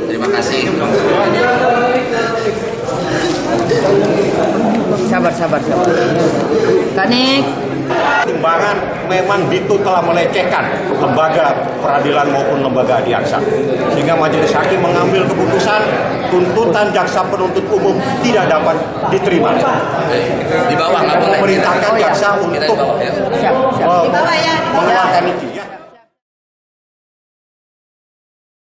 Terima kasih. Sabar. Tanik. Timbangan memang itu telah melecehkan lembaga peradilan maupun lembaga adiaksa, sehingga majelis hakim mengambil keputusan tuntutan jaksa penuntut umum tidak dapat diterima. Di bawah nggak boleh. Memerintahkan jaksa untuk mengeluarkan itu. Ya.